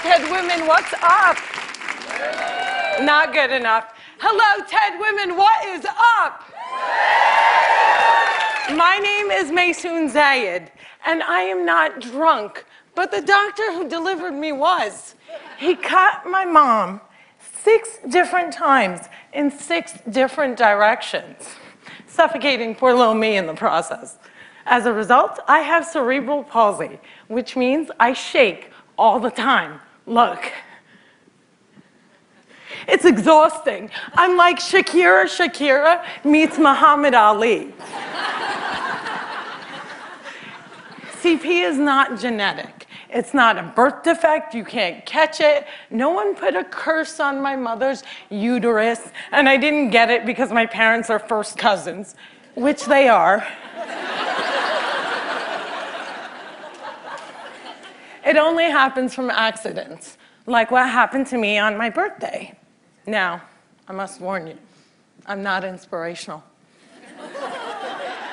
TED Women, what's up? Not good enough. Hello, TED Women, what is up? My name is Maysoon Zayid, and I am not drunk, but the doctor who delivered me was. He cut my mom 6 different times in 6 different directions, suffocating poor little me in the process. As a result, I have cerebral palsy, which means I shake all the time. Look. It's exhausting. I'm like Shakira meets Muhammad Ali. CP is not genetic. It's not a birth defect. You can't catch it. No one put a curse on my mother's uterus, and I didn't get it because my parents are first cousins, which they are. It only happens from accidents, like what happened to me on my birthday. Now, I must warn you, I'm not inspirational. And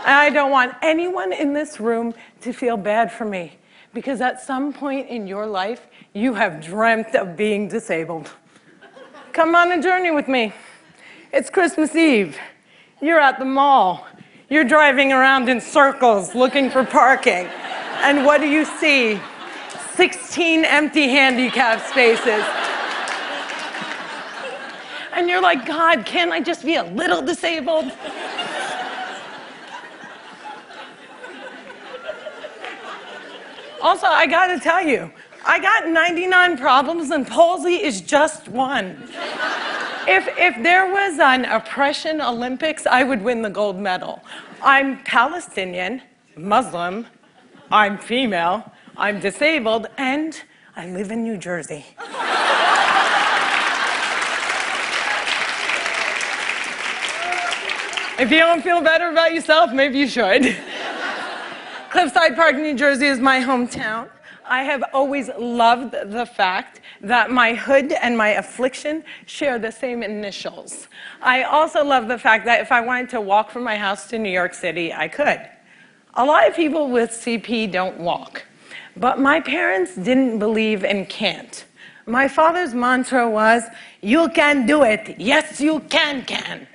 I don't want anyone in this room to feel bad for me, because at some point in your life, you have dreamt of being disabled. Come on a journey with me. It's Christmas Eve. You're at the mall. You're driving around in circles looking for parking. And what do you see? 16 empty handicap spaces. And you're like, God, can't I just be a little disabled? Also, I gotta tell you, I got 99 problems and palsy is just one. If there was an oppression Olympics, I would win the gold medal. I'm Palestinian, Muslim, I'm female, I'm disabled, and I live in New Jersey. If you don't feel better about yourself, maybe you should. Cliffside Park, New Jersey is my hometown. I have always loved the fact that my hood and my affliction share the same initials. I also love the fact that if I wanted to walk from my house to New York City, I could. A lot of people with CP don't walk. But my parents didn't believe in can't. My father's mantra was, you can do it. Yes, you can.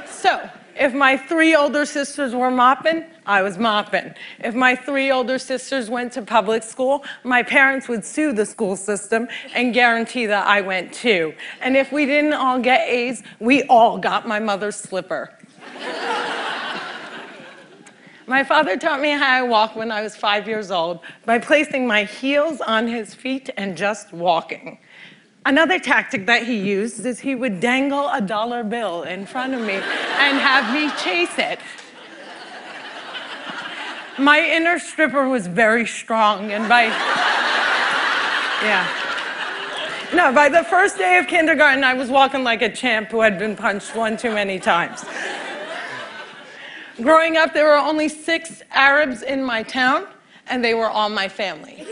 So, if my 3 older sisters were mopping, I was mopping. If my 3 older sisters went to public school, my parents would sue the school system and guarantee that I went too. And if we didn't all get A's, we all got my mother's slipper. My father taught me how I walk when I was 5 years old by placing my heels on his feet and just walking. Another tactic that he used is he would dangle a dollar bill in front of me and have me chase it. My inner stripper was very strong, and by the first day of kindergarten, I was walking like a champ who had been punched one too many times. Growing up, there were only 6 Arabs in my town, and they were all my family.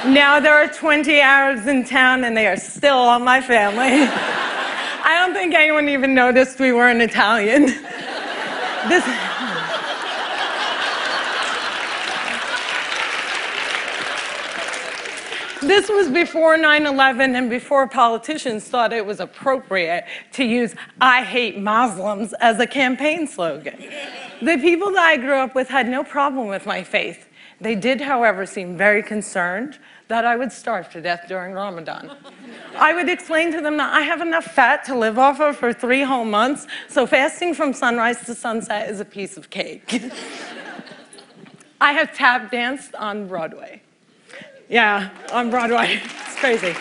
Now there are 20 Arabs in town, and they are still all my family. I don't think anyone even noticed we weren't Italian. This was before 9/11 and before politicians thought it was appropriate to use "I hate Muslims" as a campaign slogan. The people that I grew up with had no problem with my faith. They did, however, seem very concerned that I would starve to death during Ramadan. I would explain to them that I have enough fat to live off of for 3 whole months, so fasting from sunrise to sunset is a piece of cake. I have tap danced on Broadway. Yeah, on Broadway. It's crazy.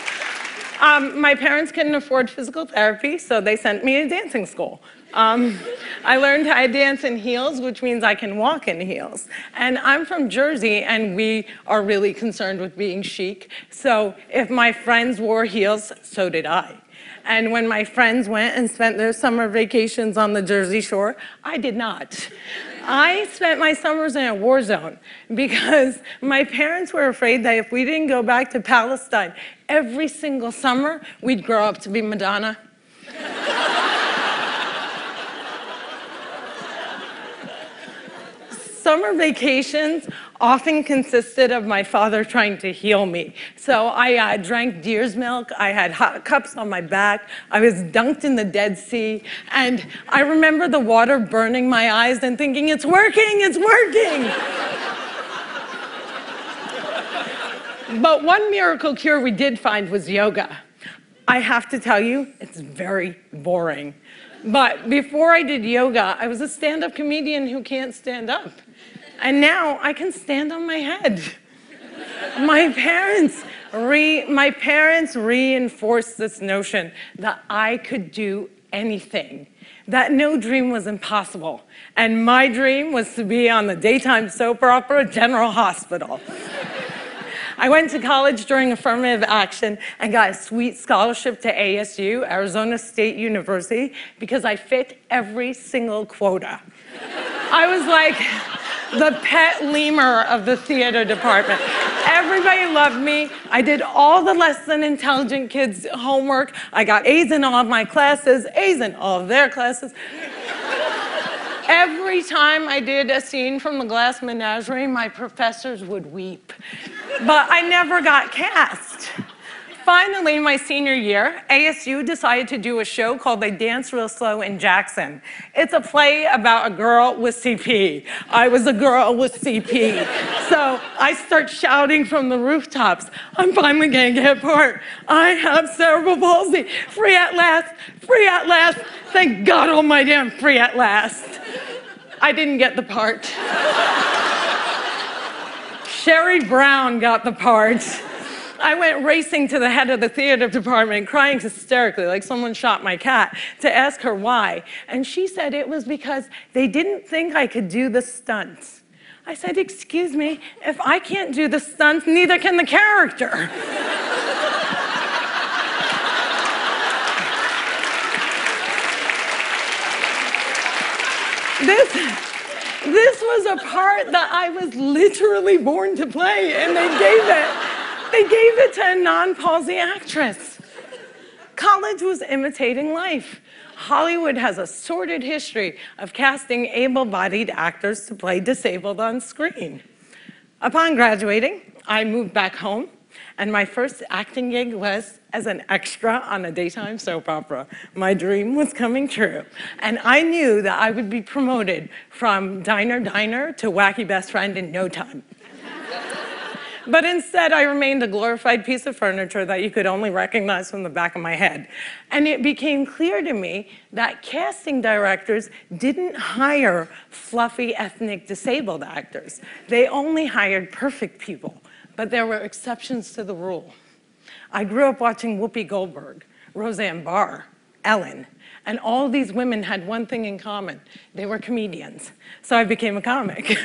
My parents couldn't afford physical therapy, so they sent me to dancing school. I learned how to dance in heels, which means I can walk in heels. And I'm from Jersey, and we are really concerned with being chic. So if my friends wore heels, so did I. And when my friends went and spent their summer vacations on the Jersey Shore, I did not. I spent my summers in a war zone because my parents were afraid that if we didn't go back to Palestine every single summer, we'd grow up to be Madonna. summer vacations often consisted of my father trying to heal me. So I drank deer's milk, I had hot cups on my back, I was dunked in the Dead Sea, and I remember the water burning my eyes and thinking, it's working, it's working! But one miracle cure we did find was yoga. I have to tell you, it's very boring. But before I did yoga, I was a stand-up comedian who can't stand up. And now I can stand on my head. My parents reinforced this notion that I could do anything, that no dream was impossible. And my dream was to be on the daytime soap opera General Hospital. I went to college during affirmative action and got a sweet scholarship to ASU, Arizona State University, because I fit every single quota. I was like the pet lemur of the theater department. Everybody loved me. I did all the less than intelligent kids' homework. I got A's in all of my classes, A's in all of their classes. Every time I did a scene from The Glass Menagerie, my professors would weep. But I never got cast. Finally, my senior year, ASU decided to do a show called They Dance Real Slow in Jackson. It's a play about a girl with CP. I was a girl with CP. So I start shouting from the rooftops, I'm finally gonna get part. I have cerebral palsy. Free at last, free at last. Thank God almighty I'm free at last. I didn't get the part. Sherry Brown got the part. I went racing to the head of the theater department, crying hysterically like someone shot my cat, to ask her why. And she said it was because they didn't think I could do the stunts. I said, excuse me, if I can't do the stunts, neither can the character. This was a part that I was literally born to play, and they gave it to a non-palsy actress. College was imitating life. Hollywood has a sordid history of casting able-bodied actors to play disabled on screen. Upon graduating, I moved back home, and my first acting gig was as an extra on a daytime soap opera. My dream was coming true, and I knew that I would be promoted from diner to wacky best friend in no time. But instead, I remained a glorified piece of furniture that you could only recognize from the back of my head. And it became clear to me that casting directors didn't hire fluffy ethnic disabled actors. They only hired perfect people, but there were exceptions to the rule. I grew up watching Whoopi Goldberg, Roseanne Barr, Ellen, and all these women had one thing in common. They were comedians. So I became a comic.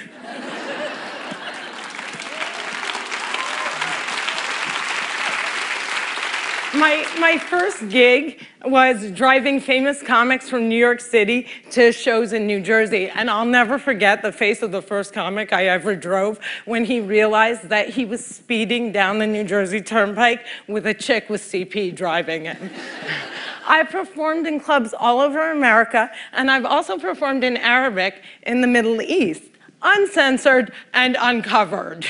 My first gig was driving famous comics from New York City to shows in New Jersey, and I'll never forget the face of the first comic I ever drove when he realized that he was speeding down the New Jersey Turnpike with a chick with CP driving it. I performed in clubs all over America, and I've also performed in Arabic in the Middle East, uncensored and uncovered.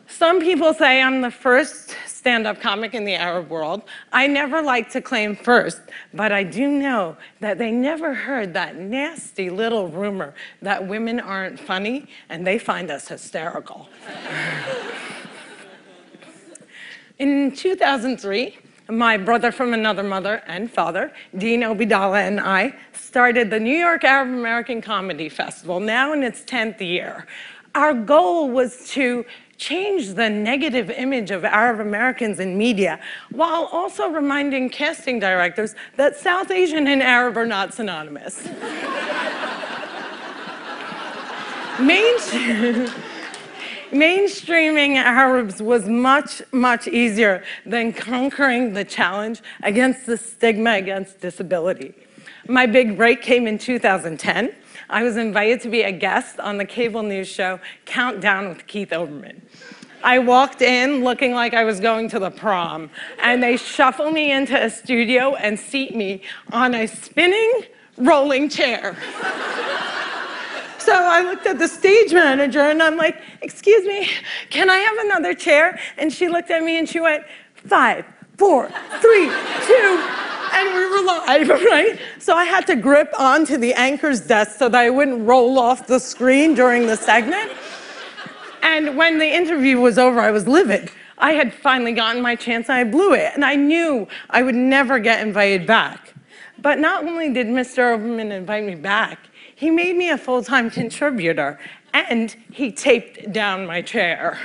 Some people say I'm the first stand-up comic in the Arab world. I never like to claim first, but I do know that they never heard that nasty little rumor that women aren't funny and they find us hysterical. In 2003, my brother from another mother and father, Dean Obidallah, and I started the New York Arab American Comedy Festival, now in its 10th year. Our goal was to change the negative image of Arab Americans in media, while also reminding casting directors that South Asian and Arab are not synonymous. Mainstreaming Arabs was much, much easier than conquering the challenge against the stigma against disability. My big break came in 2010. I was invited to be a guest on the cable news show Countdown with Keith Olbermann. I walked in looking like I was going to the prom, and they shuffle me into a studio and seat me on a spinning rolling chair. So I looked at the stage manager and I'm like, excuse me, can I have another chair? And she looked at me and she went, 5, 4, 3, 2, and we were live, right? So I had to grip onto the anchor's desk so that I wouldn't roll off the screen during the segment. And when the interview was over, I was livid. I had finally gotten my chance and I blew it. And I knew I would never get invited back. But not only did Mr. Oberman invite me back, he made me a full-time contributor and he taped down my chair.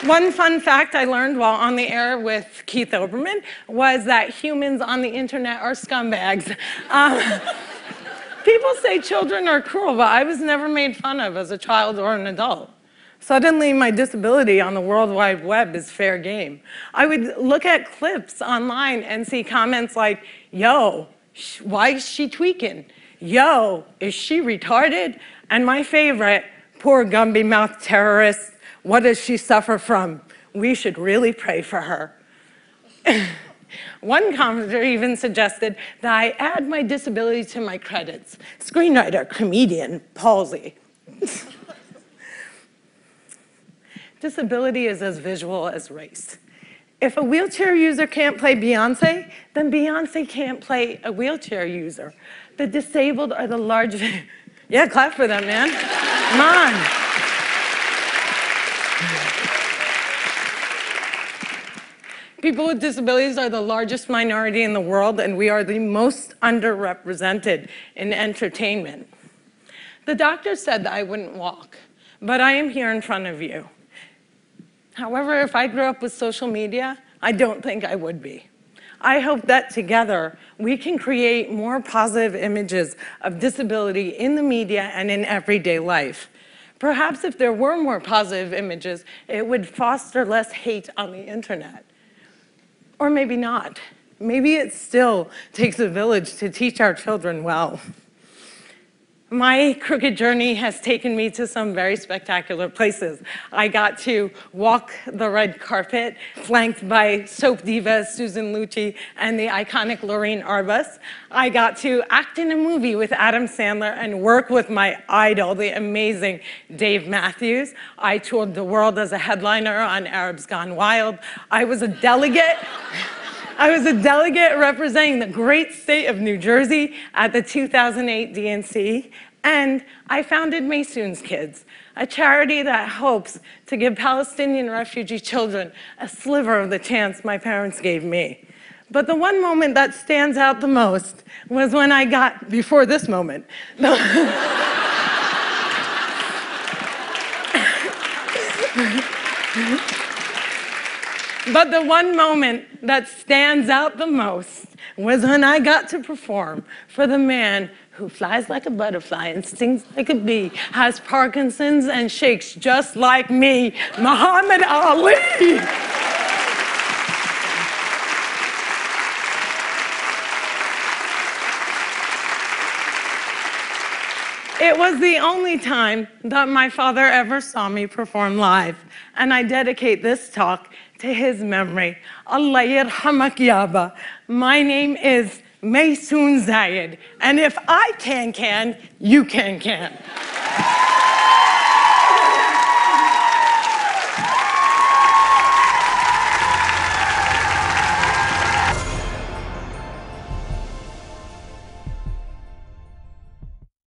One fun fact I learned while on the air with Keith Olbermann was that humans on the internet are scumbags. People say children are cruel, but I was never made fun of as a child or an adult. Suddenly, my disability on the World Wide Web is fair game. I would look at clips online and see comments like, yo, why is she tweaking? Yo, is she retarded? And my favorite, poor Gumby-mouthed terrorist, what does she suffer from? We should really pray for her. One commenter even suggested that I add my disability to my credits. Screenwriter, comedian, palsi. Disability is as visual as race. If a wheelchair user can't play Beyonce, then Beyonce can't play a wheelchair user. The disabled are the largest... Yeah, clap for them, man. Come on. People with disabilities are the largest minority in the world, and we are the most underrepresented in entertainment. The doctor said that I wouldn't walk, but I am here in front of you. However, if I grew up with social media, I don't think I would be. I hope that together we can create more positive images of disability in the media and in everyday life. Perhaps if there were more positive images, it would foster less hate on the internet. Or maybe not. Maybe it still takes a village to teach our children well. My crooked journey has taken me to some very spectacular places. I got to walk the red carpet, flanked by soap diva Susan Lucci and the iconic Lorraine Arbus. I got to act in a movie with Adam Sandler and work with my idol, the amazing Dave Matthews. I toured the world as a headliner on Arabs Gone Wild. I was a delegate representing the great state of New Jersey at the 2008 DNC, and I founded Maysoon's Kids, a charity that hopes to give Palestinian refugee children a sliver of the chance my parents gave me. But the one moment that stands out the most was when I got, before this moment, but the one moment that stands out the most was when I got to perform for the man who flies like a butterfly and stings like a bee, has Parkinson's and shakes just like me, Muhammad Ali. It was the only time that my father ever saw me perform live, and I dedicate this talk to his memory. Allah yarhamak yaba. My name is Maysoon Zayid, and if I can, you can.